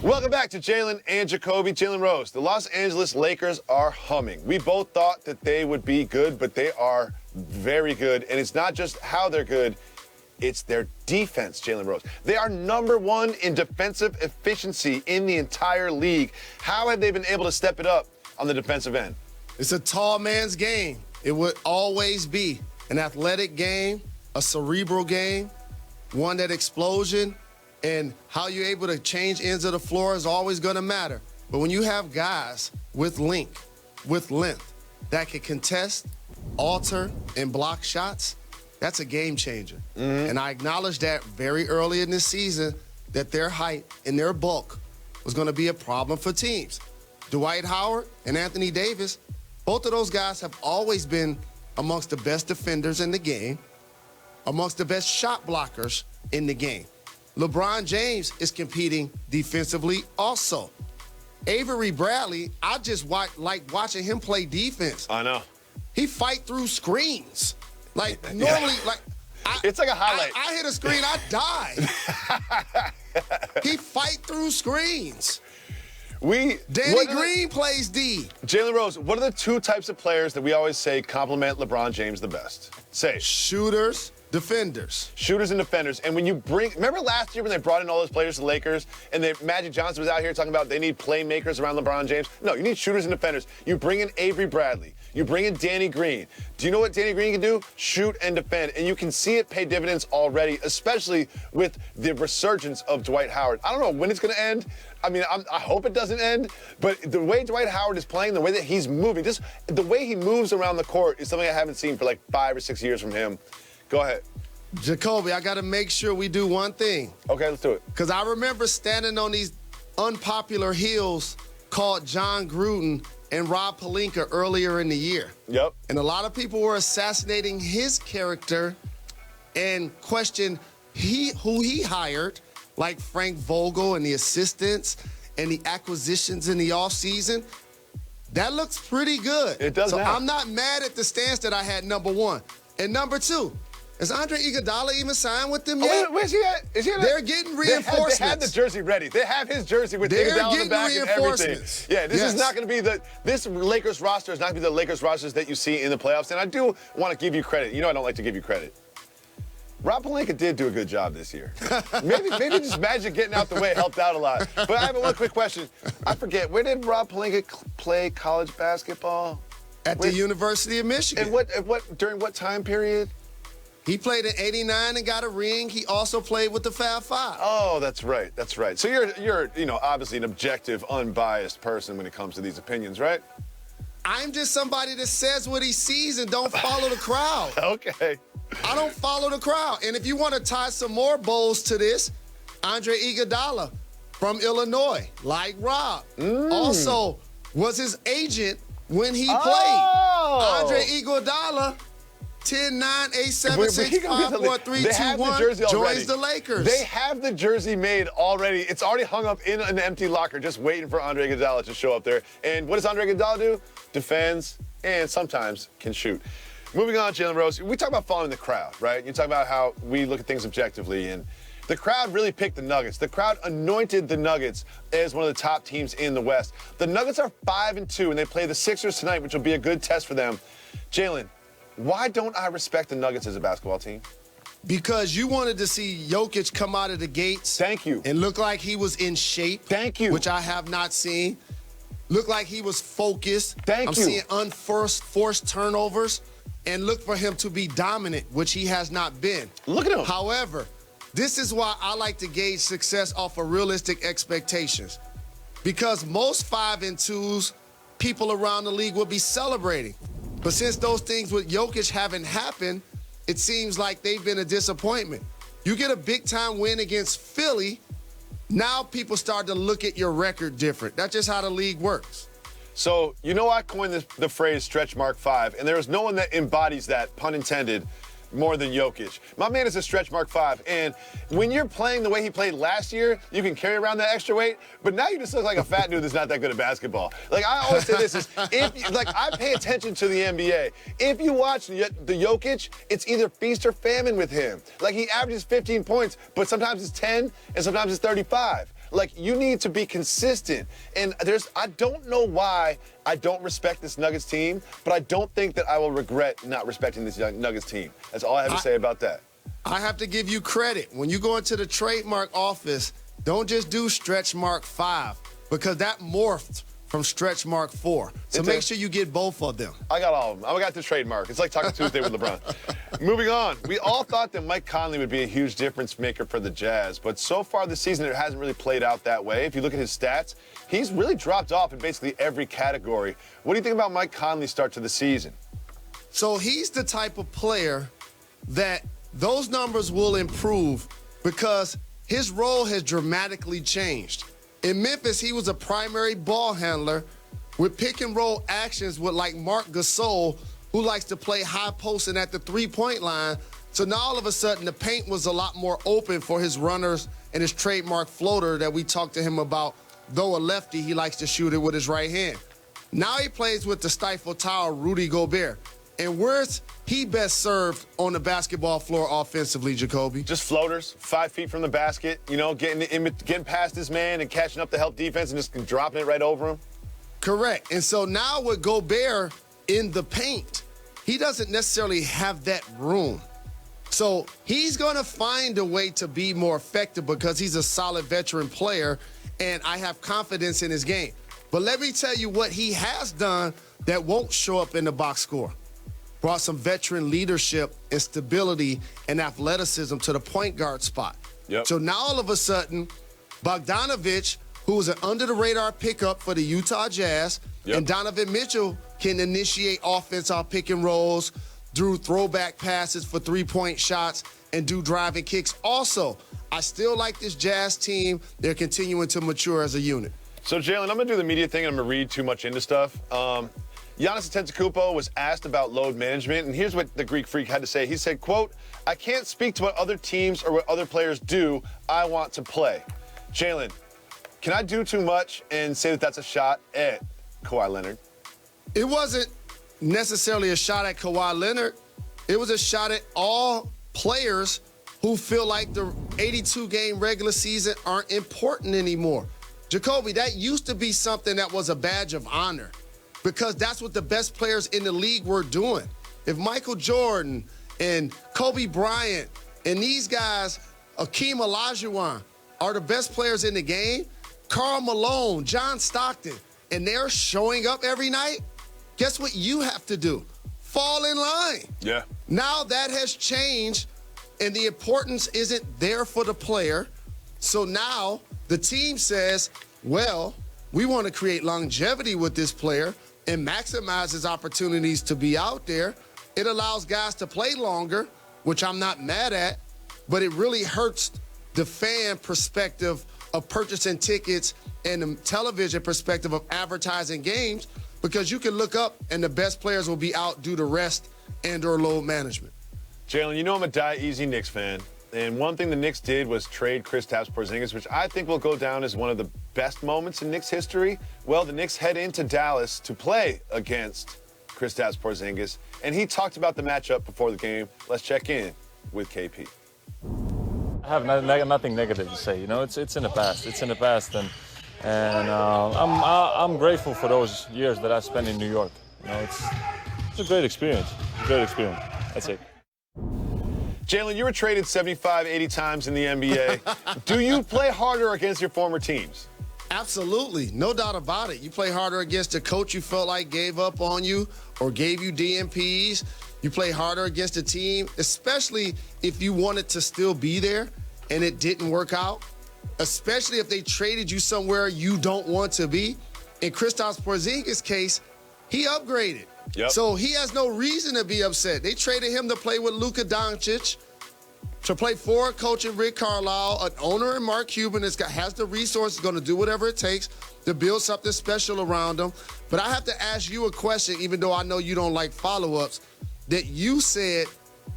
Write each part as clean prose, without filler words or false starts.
Welcome back to Jalen and Jacoby. Jalen Rose. The Los Angeles Lakers are humming. We both thought that they would be good, but they are very good. And it's not just how they're good, it's their defense, Jalen Rose. They are #1 in defensive efficiency in the entire league. How have they been able to step it up on the defensive end? It's a tall man's game. It would always be an athletic game, a cerebral game, one that explosion and how you're able to change ends of the floor is always going to matter. But when you have guys with length that can contest, alter, and block shots, that's a game changer. And I acknowledged that very early in this season that their height and their bulk was going to be a problem for teams. Dwight Howard and Anthony Davis, both of those guys have always been amongst the best defenders in the game, amongst the best shot blockers in the game. LeBron James is competing defensively also. Avery Bradley, I just like watching him play defense. I know. He fight through screens. Like, normally, it's like a highlight. I hit a screen, I die. He fight through screens. Danny Green plays D. Jalen Rose, what are the two types of players that we always say complement LeBron James the best? Say. Shooters, defenders. Shooters and defenders. And when you remember last year when they brought in all those players to the Lakers and Magic Johnson was out here talking about they need playmakers around LeBron James? No, you need shooters and defenders. You bring in Avery Bradley. You bring in Danny Green. Do you know what Danny Green can do? Shoot and defend. And you can see it pay dividends already, especially with the resurgence of Dwight Howard. I don't know when it's going to end. I mean, I hope it doesn't end, but the way Dwight Howard is playing, the way that he's moving, just the way he moves around the court is something I haven't seen for like 5 or 6 years from him. Go ahead. Jacoby, I got to make sure we do one thing. Okay, let's do it. Because I remember standing on these unpopular hills called John Gruden and Rob Pelinka earlier in the year. Yep. And a lot of people were assassinating his character and questioned who he hired, like Frank Vogel and the assistants and the acquisitions in the offseason. That looks pretty good. It does. So now. I'm not mad at the stance that I had, #1. And #2, is Andre Iguodala even signed with them yet? Where's he at? Is he at? They're getting reinforcements. They have the jersey ready. They have his jersey with Iguodala on the back and everything. Yeah, this is not going to be this Lakers roster is not going to be the Lakers rosters that you see in the playoffs. And I do want to give you credit. You know I don't like to give you credit. Rob Pelinka did do a good job this year. maybe just Magic getting out the way helped out a lot. But I have one quick question. I forget, where did Rob Pelinka play college basketball? At the University of Michigan. And during what time period? He played in '89 and got a ring. He also played with the Fab Five. Oh, that's right. That's right. So you're obviously an objective, unbiased person when it comes to these opinions, right? I'm just somebody that says what he sees and don't follow the crowd. Okay. I don't follow the crowd. And if you want to tie some more bows to this, Andre Iguodala from Illinois, like Rob, also was his agent when he played. Andre Iguodala, 10-9, 8-7, 6, 5, 4, 3, 2, 1, joins the Lakers. They have the jersey made already. It's already hung up in an empty locker, just waiting for Andre Iguodala to show up there. And what does Andre Iguodala do? Defends and sometimes can shoot. Moving on, Jalen Rose, we talk about following the crowd, right? You talk about how we look at things objectively, and the crowd really picked the Nuggets. The crowd anointed the Nuggets as one of the top teams in the West. The Nuggets are 5-2, and they play the Sixers tonight, which will be a good test for them. Jalen, why don't I respect the Nuggets as a basketball team? Because you wanted to see Jokic come out of the gates. Thank you. And look like he was in shape. Thank you. Which I have not seen. Look like he was focused. Thank you. I'm seeing unforced turnovers. And look for him to be dominant, which he has not been. Look at him. However, this is why I like to gauge success off of realistic expectations. Because most 5-2s, people around the league will be celebrating. But since those things with Jokic haven't happened, it seems like they've been a disappointment. You get a big-time win against Philly, now people start to look at your record different. That's just how the league works. So, I coined the phrase stretch mark 5, and there is no one that embodies that, pun intended, more than Jokic. My man is a stretch mark 5, and when you're playing the way he played last year, you can carry around that extra weight, but now you just look like a fat dude that's not that good at basketball. Like, I always say this is, I pay attention to the NBA. If you watch the Jokic, it's either feast or famine with him. Like, he averages 15 points, but sometimes it's 10, and sometimes it's 35. Like, you need to be consistent. And I don't know why I don't respect this Nuggets team, but I don't think that I will regret not respecting this Nuggets team. That's all I have to say about that. I have to give you credit. When you go into the trademark office, don't just do stretch mark 5, because that morphed from stretch mark 4. So make sure you get both of them. I got all of them. I got the trademark. It's like Talking Tuesday with LeBron. Moving on. We all thought that Mike Conley would be a huge difference maker for the Jazz, but so far this season it hasn't really played out that way. If you look at his stats, he's really dropped off in basically every category. What do you think about Mike Conley's start to the season? So he's the type of player that those numbers will improve because his role has dramatically changed. In Memphis, he was a primary ball handler with pick-and-roll actions with like Marc Gasol, who likes to play high posting at the three-point line. So now all of a sudden the paint was a lot more open for his runners and his trademark floater that we talked to him about. Though a lefty, he likes to shoot it with his right hand. Now he plays with the Stifle Tower, Rudy Gobert. And where's he best served on the basketball floor offensively, Jacoby? Just floaters, 5 feet from the basket, you know, getting past his man and catching up the help defense and just dropping it right over him. Correct. And so now with Gobert in the paint, he doesn't necessarily have that room. So he's going to find a way to be more effective because he's a solid veteran player, and I have confidence in his game. But let me tell you what he has done that won't show up in the box score. Brought some veteran leadership and stability and athleticism to the point guard spot. Yep. So now all of a sudden, Bogdanovich, who was an under-the-radar pickup for the Utah Jazz, and Donovan Mitchell can initiate offense off pick and rolls, do throwback passes for three-point shots, and do driving kicks. Also, I still like this Jazz team. They're continuing to mature as a unit. So, Jalen, I'm going to do the media thing, and I'm going to read too much into stuff. Giannis Antetokounmpo was asked about load management, and here's what the Greek Freak had to say. He said, quote, "I can't speak to what other teams or what other players do. I want to play." Jalen, can I do too much and say that that's a shot at Kawhi Leonard? It wasn't necessarily a shot at Kawhi Leonard. It was a shot at all players who feel like the 82-game regular season aren't important anymore. Jacoby, that used to be something that was a badge of honor because that's what the best players in the league were doing. If Michael Jordan and Kobe Bryant and these guys, Akeem Olajuwon, are the best players in the game, Karl Malone, John Stockton, and they're showing up every night, guess what you have to do? Fall in line. Yeah. Now that has changed, and the importance isn't there for the player. So now the team says, well, we want to create longevity with this player and maximize his opportunities to be out there. It allows guys to play longer, which I'm not mad at, but it really hurts the fan perspective of purchasing tickets and the television perspective of advertising games, because you can look up and the best players will be out due to rest and or load management. Jalen, you know I'm a die-easy Knicks fan. And one thing the Knicks did was trade Kristaps Porzingis, which I think will go down as one of the best moments in Knicks history. Well, the Knicks head into Dallas to play against Kristaps Porzingis, and he talked about the matchup before the game. Let's check in with KP. I have nothing negative to say. You know, it's in the past. It's in the past, and I'm grateful for those years that I spent in New York. You know, it's a great experience. It's a great experience. That's it. Jalen, you were traded 75, 80 times in the NBA. Do you play harder against your former teams? Absolutely, no doubt about it. You play harder against a coach you felt like gave up on you or gave you DMPs. You play harder against a team, especially if you wanted to still be there and it didn't work out, especially if they traded you somewhere you don't want to be. In Kristaps Porzingis' case, he upgraded. Yep. So he has no reason to be upset. They traded him to play with Luka Doncic, to play for a coach in Rick Carlisle, an owner in Mark Cuban that's has the resources, going to do whatever it takes to build something special around him. But I have to ask you a question, even though I know you don't like follow-ups, that you said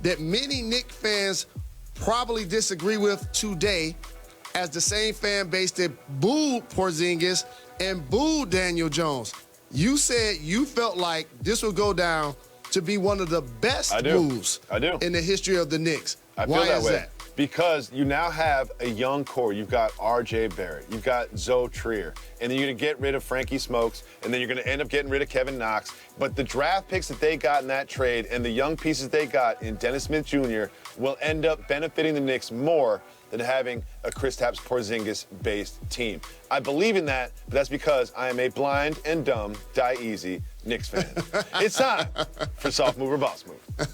that many Knicks fans probably disagree with today, as the same fan base that booed Porzingis and booed Daniel Jones. You said you felt like this would go down to be one of the best moves I do. in the history of the Knicks. I feel Why that is way. that? Because you now have a young core. You've got R.J. Barrett. You've got Zoe Trier. And then you're going to get rid of Frankie Smokes. And then you're going to end up getting rid of Kevin Knox. But the draft picks that they got in that trade and the young pieces they got in Dennis Smith Jr. will end up benefiting the Knicks more than having a Kristaps Porzingis-based team. I believe in that, but that's because I am a blind and dumb, die easy Knicks fan. It's time for Soft Move or Boss Move.